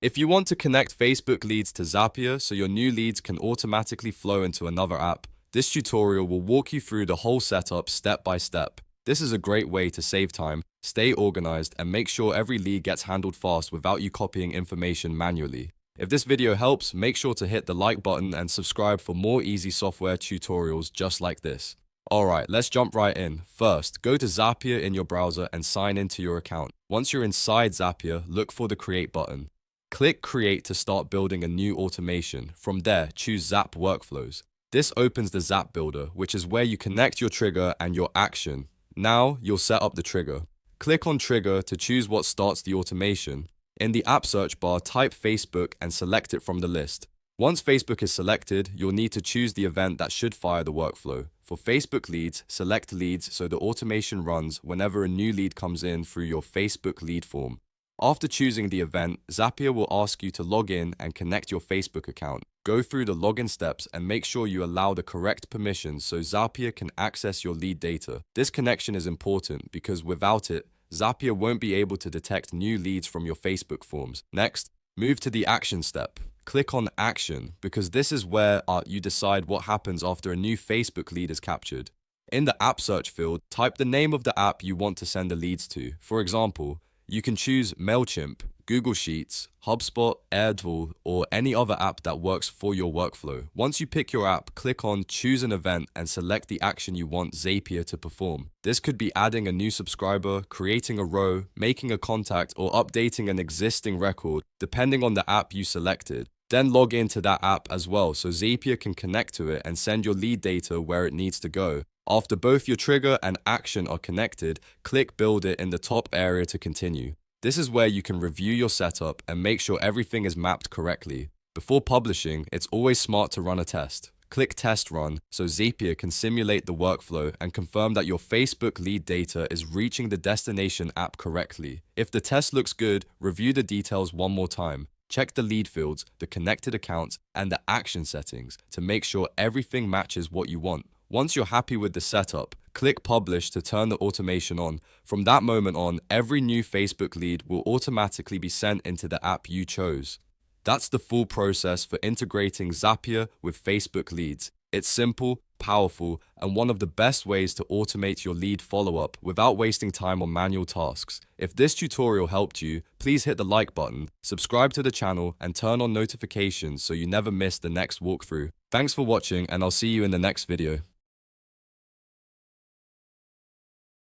If you want to connect Facebook leads to Zapier so your new leads can automatically flow into another app, this tutorial will walk you through the whole setup step by step. This is a great way to save time, stay organized, and make sure every lead gets handled fast without you copying information manually. If this video helps, make sure to hit the like button and subscribe for more easy software tutorials just like this. Alright, let's jump right in. First, go to Zapier in your browser and sign into your account. Once you're inside Zapier, look for the Create button. Click Create to start building a new automation. From there, choose Zap Workflows. This opens the Zap Builder, which is where you connect your trigger and your action. Now, you'll set up the trigger. Click on Trigger to choose what starts the automation. In the app search bar, type Facebook and select it from the list. Once Facebook is selected, you'll need to choose the event that should fire the workflow. For Facebook leads, select Leads so the automation runs whenever a new lead comes in through your Facebook lead form. After choosing the event, Zapier will ask you to log in and connect your Facebook account. Go through the login steps and make sure you allow the correct permissions so Zapier can access your lead data. This connection is important because without it, Zapier won't be able to detect new leads from your Facebook forms. Next, move to the action step. Click on Action because this is where you decide what happens after a new Facebook lead is captured. In the app search field, type the name of the app you want to send the leads to. For example, you can choose Mailchimp, Google Sheets, HubSpot, Airtable, or any other app that works for your workflow. Once you pick your app, click on Choose an Event and select the action you want Zapier to perform. This could be adding a new subscriber, creating a row, making a contact, or updating an existing record, depending on the app you selected. Then log into that app as well so Zapier can connect to it and send your lead data where it needs to go. After both your trigger and action are connected, click Build It in the top area to continue. This is where you can review your setup and make sure everything is mapped correctly. Before publishing, it's always smart to run a test. Click Test Run so Zapier can simulate the workflow and confirm that your Facebook lead data is reaching the destination app correctly. If the test looks good, review the details one more time. Check the lead fields, the connected accounts, and the action settings to make sure everything matches what you want. Once you're happy with the setup, click Publish to turn the automation on. From that moment on, every new Facebook lead will automatically be sent into the app you chose. That's the full process for integrating Zapier with Facebook leads. It's simple, powerful, and one of the best ways to automate your lead follow-up without wasting time on manual tasks. If this tutorial helped you, please hit the like button, subscribe to the channel, and turn on notifications so you never miss the next walkthrough. Thanks for watching, and I'll see you in the next video.